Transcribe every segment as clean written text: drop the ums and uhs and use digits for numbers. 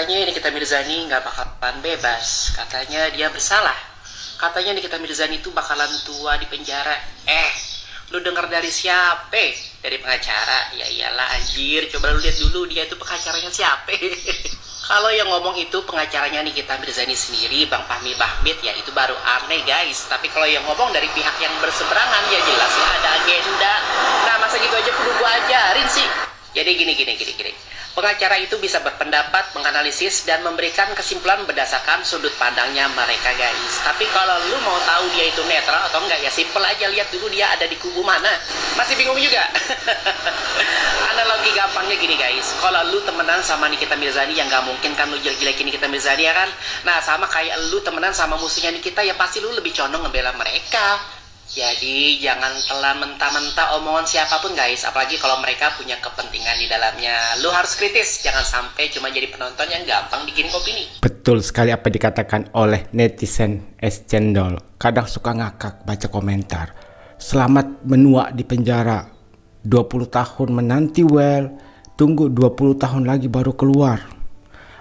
Katanya Nikita Mirzani nggak bakalan bebas. Katanya dia bersalah. Katanya Nikita Mirzani itu bakalan tua di penjara. Lu denger dari siapa? Dari pengacara? Ya iyalah anjir, coba lu lihat dulu dia itu pengacaranya siapa. Kalau yang ngomong itu pengacaranya Nikita Mirzani sendiri, Bang Fahmi Bahmid, ya itu baru aneh guys. Tapi kalau yang ngomong dari pihak yang berseberangan, ya jelas ya ada agenda. Nah masa gitu aja perlu gua ajarin sih. Jadi gini. Pengacara itu bisa berpendapat, menganalisis, dan memberikan kesimpulan berdasarkan sudut pandangnya mereka guys. Tapi kalau lu mau tahu dia itu netral atau enggak, ya simple aja, lihat dulu dia ada di kubu mana. Masih bingung juga? Analogi gampangnya gini guys, kalau lu temenan sama Nikita Mirzani, yang gak mungkin kan lu jelek-jelekin Nikita Mirzani ya kan. Nah sama kayak lu temenan sama musuhnya Nikita, ya pasti lu lebih condong ngebela mereka. Jadi jangan telan mentah-mentah omongan siapapun guys, apalagi kalau mereka punya kepentingan di dalamnya. Lu harus kritis, jangan sampai cuma jadi penonton yang gampang bikin opini. Betul sekali apa dikatakan oleh netizen es cendol. Kadang suka ngakak baca komentar. Selamat menua di penjara, 20 tahun menanti well, tunggu 20 tahun lagi baru keluar.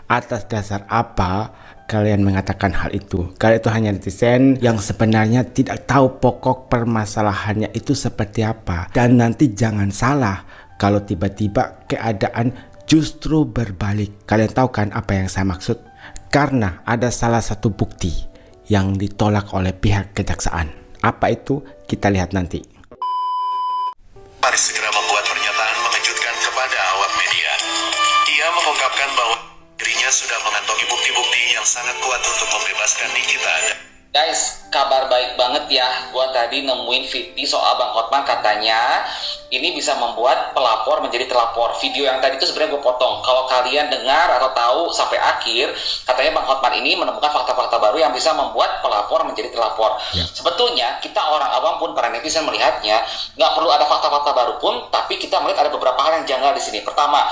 Atas dasar apa kalian mengatakan hal itu? Kalian itu hanya netizen yang sebenarnya tidak tahu pokok permasalahannya itu seperti apa. Dan nanti jangan salah kalau tiba-tiba keadaan justru berbalik. Kalian tahu kan apa yang saya maksud? Karena ada salah satu bukti yang ditolak oleh pihak kejaksaan. Apa itu? Kita lihat nanti. Paris segera membuat pernyataan mengejutkan kepada awak media. Ia mengungkapkan bahwa dirinya sudah mengantongi bukti-bukti yang sangat kuat untuk membebaskan Nikita. Guys, kabar baik banget ya. Gua tadi nemuin VT soal Bang Hotman, katanya ini bisa membuat pelapor menjadi terlapor. Video yang tadi itu sebenarnya gue potong. Kalau kalian dengar atau tahu sampai akhir, katanya Bang Hotman ini menemukan fakta-fakta baru yang bisa membuat pelapor menjadi terlapor. Sebetulnya kita orang awam pun, para netizen melihatnya nggak perlu ada fakta-fakta baru pun, tapi kita melihat ada beberapa hal yang janggal di sini. Pertama,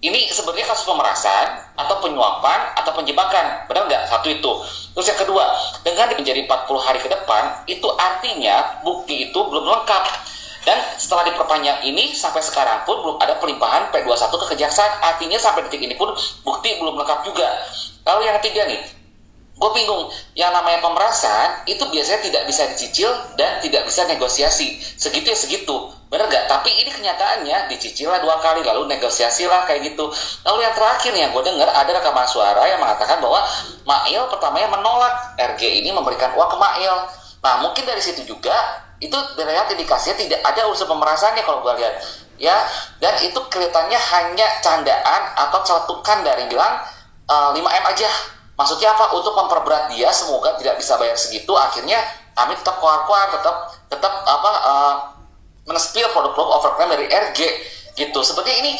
ini sebenarnya kasus pemerasan atau penyuapan atau penjebakan, benar nggak? Satu itu. Terus yang kedua, dengan dipenjara 40 hari ke depan, itu artinya bukti itu belum lengkap. Dan setelah diperpanjang ini, sampai sekarang pun belum ada pelimpahan P21 ke kejaksaan. Artinya sampai detik ini pun bukti belum lengkap juga. Lalu yang ketiga nih, gue bingung, yang namanya pemerasan itu biasanya tidak bisa dicicil dan tidak bisa negosiasi. Segitu ya segitu, bener gak? Tapi ini kenyataannya dicicil lah 2 kali, lalu negosiasi lah kayak gitu. Lalu yang terakhir nih yang gue dengar, ada rekaman suara yang mengatakan bahwa Mail pertamanya menolak RG ini memberikan uang ke Mail. Nah mungkin dari situ juga itu terlihat indikasinya tidak ada unsur pemerasannya kalau gue lihat ya. Dan itu kelihatannya hanya candaan atau celetukan dari bilang 5M aja. Maksudnya apa? Untuk memperberat dia, semoga tidak bisa bayar segitu. Akhirnya kami tetap keluar, tetap men-spill produk-produk overclaim dari RG gitu. Sebenarnya ini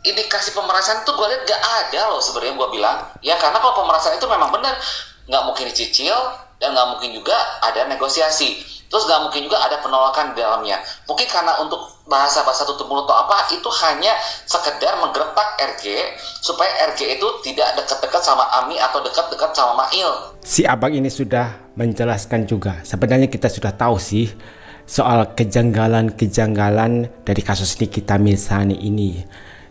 indikasi pemerasan itu gue lihat gak ada loh sebenarnya, gue bilang ya, karena kalau pemerasan itu memang benar nggak mungkin dicicil dan nggak mungkin juga ada negosiasi, terus nggak mungkin juga ada penolakan di dalamnya. Mungkin karena untuk bahasa-bahasa tutup mulut atau apa, itu hanya sekedar menggertak RG supaya RG itu tidak dekat-dekat sama Ami atau dekat-dekat sama Mail. Si abang ini sudah menjelaskan juga. Sebenarnya kita sudah tahu sih soal kejanggalan-kejanggalan dari kasus Nikita Mirzani ini.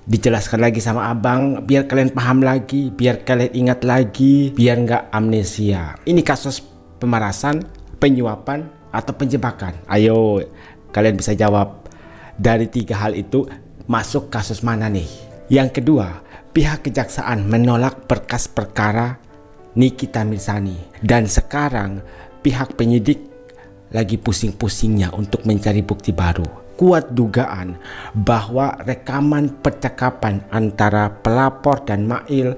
Dijelaskan lagi sama abang biar kalian paham lagi, biar kalian ingat lagi, biar nggak amnesia. Ini kasus pemerasan, penyuapan, atau penjebakan? Ayo kalian bisa jawab. Dari 3 hal itu masuk kasus mana nih? Yang kedua, pihak kejaksaan menolak berkas perkara Nikita Mirzani. Dan sekarang pihak penyidik lagi pusing-pusingnya untuk mencari bukti baru. Kuat dugaan bahwa rekaman percakapan antara pelapor dan Mail,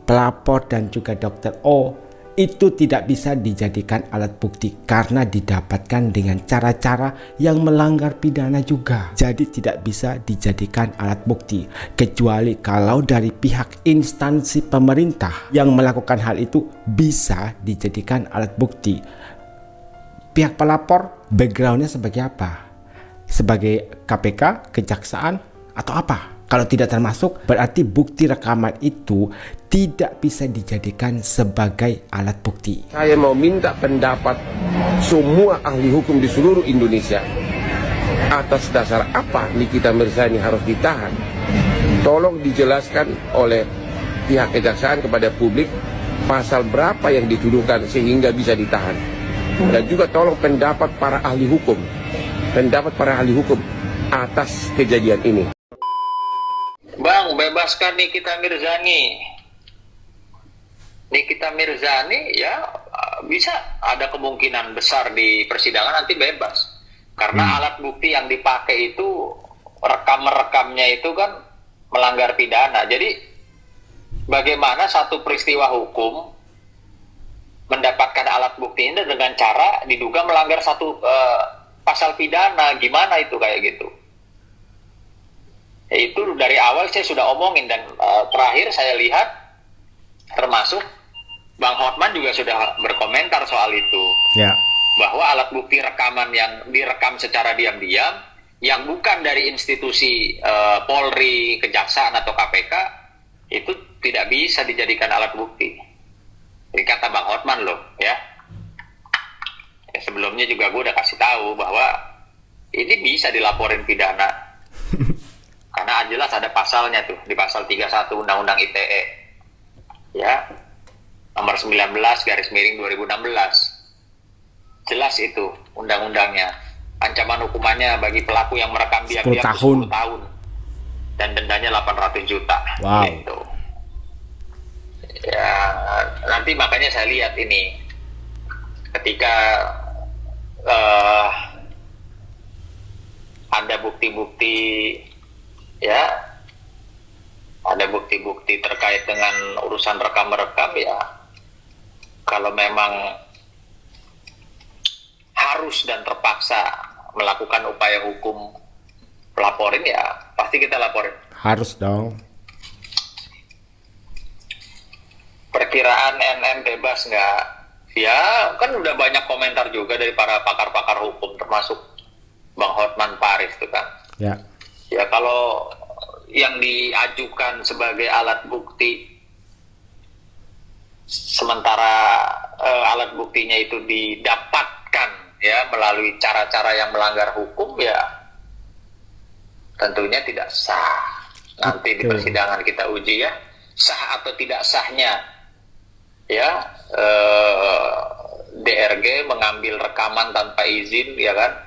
pelapor dan juga Dr. O itu tidak bisa dijadikan alat bukti karena didapatkan dengan cara-cara yang melanggar pidana juga. Jadi tidak bisa dijadikan alat bukti kecuali kalau dari pihak instansi pemerintah yang melakukan hal itu bisa dijadikan alat bukti. Pihak pelapor backgroundnya sebagai apa? Sebagai KPK, kejaksaan, atau apa? Kalau tidak termasuk, berarti bukti rekaman itu tidak bisa dijadikan sebagai alat bukti. Saya mau minta pendapat semua ahli hukum di seluruh Indonesia. Atas dasar apa Nikita Mirzani harus ditahan? Tolong dijelaskan oleh pihak kejaksaan kepada publik pasal berapa yang dituduhkan sehingga bisa ditahan. Dan juga tolong pendapat para ahli hukum atas kejadian ini. Bang, bebaskan Nikita Mirzani. Nikita Mirzani ya bisa ada kemungkinan besar di persidangan nanti bebas. Karena alat bukti yang dipakai itu, rekam-rekamnya itu kan melanggar pidana. Jadi bagaimana satu peristiwa hukum mendapatkan alat bukti ini dengan cara diduga melanggar satu pasal pidana? Gimana itu kayak gitu? Itu dari awal saya sudah omongin, dan terakhir saya lihat termasuk Bang Hotman juga sudah berkomentar soal itu. Ya. Bahwa alat bukti rekaman yang direkam secara diam-diam yang bukan dari institusi Polri, Kejaksaan atau KPK itu tidak bisa dijadikan alat bukti. Ini kata Bang Hotman loh, ya. Sebelumnya juga gue udah kasih tahu bahwa ini bisa dilaporin pidana. Karena jelas ada pasalnya tuh, di pasal 31 Undang-Undang ITE. Ya. Nomor 19/2016. Jelas itu undang-undangnya. Ancaman hukumannya bagi pelaku yang merekam diam-diam 10 tahun. Dan dendanya 800 juta. Wow. Gitu. Ya, nanti makanya saya lihat ini. Ketika ada bukti-bukti, ya, ada bukti-bukti terkait dengan urusan rekam-rekam, ya, kalau memang harus dan terpaksa melakukan upaya hukum laporin, ya pasti kita laporin. Harus dong. Perkiraan NN bebas nggak? Ya kan udah banyak komentar juga dari para pakar-pakar hukum, termasuk Bang Hotman Paris itu kan. Ya. Ya kalau yang diajukan sebagai alat bukti, sementara alat buktinya itu didapatkan ya melalui cara-cara yang melanggar hukum, ya tentunya tidak sah. Nanti di persidangan kita uji ya, sah atau tidak sahnya ya DRG mengambil rekaman tanpa izin, ya kan,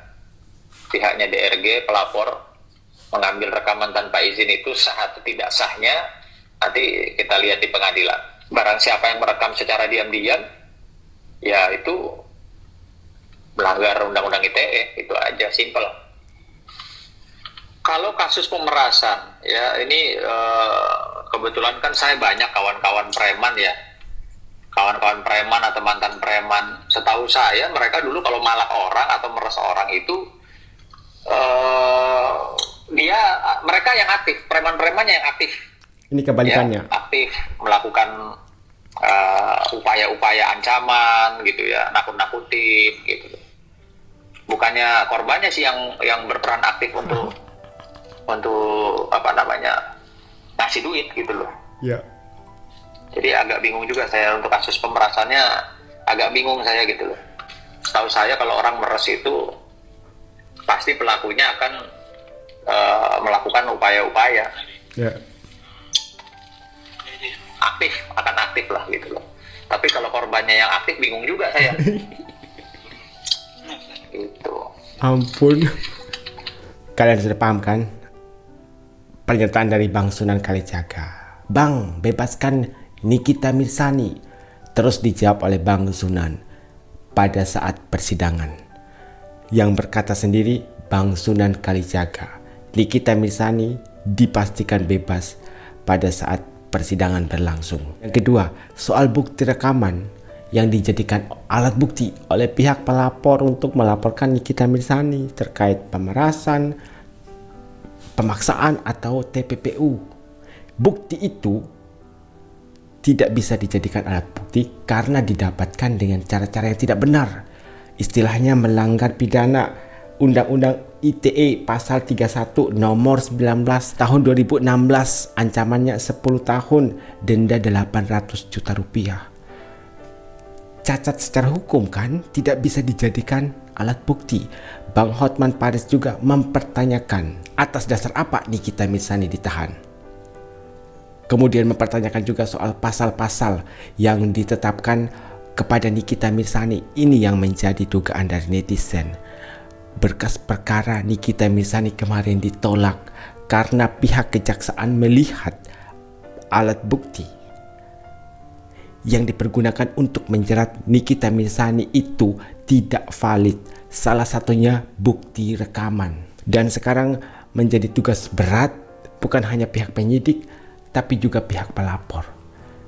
pihaknya DRG pelapor mengambil rekaman tanpa izin, itu sah atau tidak sahnya nanti kita lihat di pengadilan. Barang siapa yang merekam secara diam-diam, ya itu melanggar Undang-Undang ITE, itu aja, simple. Kalau kasus pemerasan, ya ini kebetulan kan saya banyak kawan-kawan preman ya, kawan-kawan preman atau mantan preman. Setahu saya mereka dulu kalau malak orang atau meres orang itu mereka yang aktif, preman-premannya yang aktif. Ini kebalikannya. Ya, aktif melakukan upaya-upaya ancaman gitu ya, nakut-nakutin gitu. Bukannya korbannya sih yang berperan aktif untuk apa namanya, ngasih duit gitu loh. Ya. Jadi agak bingung juga saya untuk kasus pemerasannya, agak bingung saya gitu loh. Setahu saya kalau orang meres itu pasti pelakunya akan melakukan upaya-upaya. Ya. Akan aktif lah gitu loh. Tapi kalau korbannya yang aktif, bingung juga saya. Gitu. Ampun. Kalian sudah paham kan pernyataan dari Bang Sunan Kalijaga? Bang, bebaskan Nikita Mirzani. Terus dijawab oleh Bang Sunan pada saat persidangan. Yang berkata sendiri Bang Sunan Kalijaga, Nikita Mirzani dipastikan bebas pada saat persidangan berlangsung. Yang kedua, soal bukti rekaman yang dijadikan alat bukti oleh pihak pelapor untuk melaporkan Nikita Mirzani terkait pemerasan, pemaksaan atau TPPU. Bukti itu tidak bisa dijadikan alat bukti karena didapatkan dengan cara-cara yang tidak benar. Istilahnya melanggar pidana Undang-Undang ITE pasal 31 nomor 19 tahun 2016, ancamannya 10 tahun, denda 800 juta rupiah. Cacat secara hukum kan, tidak bisa dijadikan alat bukti. Bang Hotman Paris juga mempertanyakan atas dasar apa Nikita Mirzani ditahan. Kemudian mempertanyakan juga soal pasal-pasal yang ditetapkan kepada Nikita Mirzani. Ini yang menjadi dugaan dari netizen. Berkas perkara Nikita Mirzani kemarin ditolak karena pihak kejaksaan melihat alat bukti yang dipergunakan untuk menjerat Nikita Mirzani itu tidak valid. Salah satunya bukti rekaman. Dan sekarang menjadi tugas berat bukan hanya pihak penyidik, tapi juga pihak pelapor.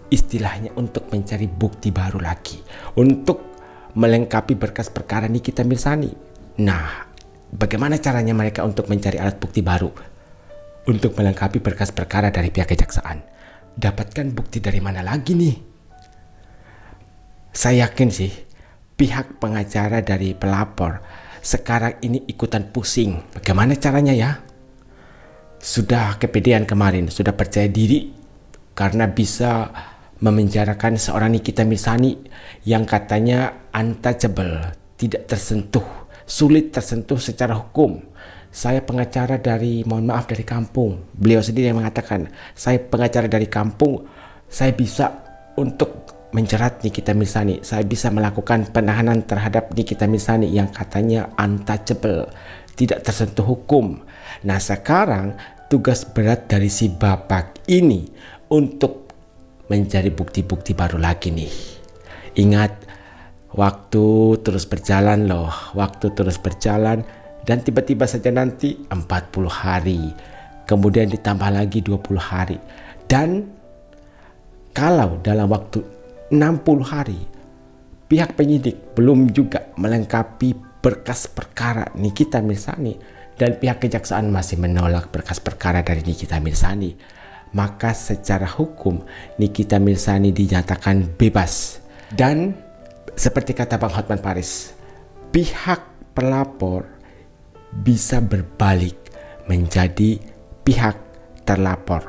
Istilahnya untuk mencari bukti baru lagi, untuk melengkapi berkas perkara Nikita Mirzani. Nah, bagaimana caranya mereka untuk mencari alat bukti baru untuk melengkapi berkas perkara dari pihak kejaksaan? Dapatkan bukti dari mana lagi nih? Saya yakin sih pihak pengacara dari pelapor sekarang ini ikutan pusing. Bagaimana caranya ya? Sudah kepedean kemarin, sudah percaya diri karena bisa memenjarakan seorang Nikita Mirzani yang katanya untouchable, tidak tersentuh, sulit tersentuh secara hukum. Saya pengacara dari, mohon maaf, dari kampung. Beliau sendiri yang mengatakan, saya pengacara dari kampung, saya bisa untuk menjerat Nikita Mirzani. Saya bisa melakukan penahanan terhadap Nikita Mirzani yang katanya untouchable, tidak tersentuh hukum. Nah, sekarang tugas berat dari si bapak ini untuk mencari bukti-bukti baru lagi nih. Ingat, waktu terus berjalan loh, waktu terus berjalan, dan tiba-tiba saja nanti 40 hari, kemudian ditambah lagi 20 hari. Dan kalau dalam waktu 60 hari pihak penyidik belum juga melengkapi berkas perkara Nikita Mirzani dan pihak kejaksaan masih menolak berkas perkara dari Nikita Mirzani, maka secara hukum Nikita Mirzani dinyatakan bebas. Dan seperti kata Bang Hotman Paris, pihak pelapor bisa berbalik menjadi pihak terlapor.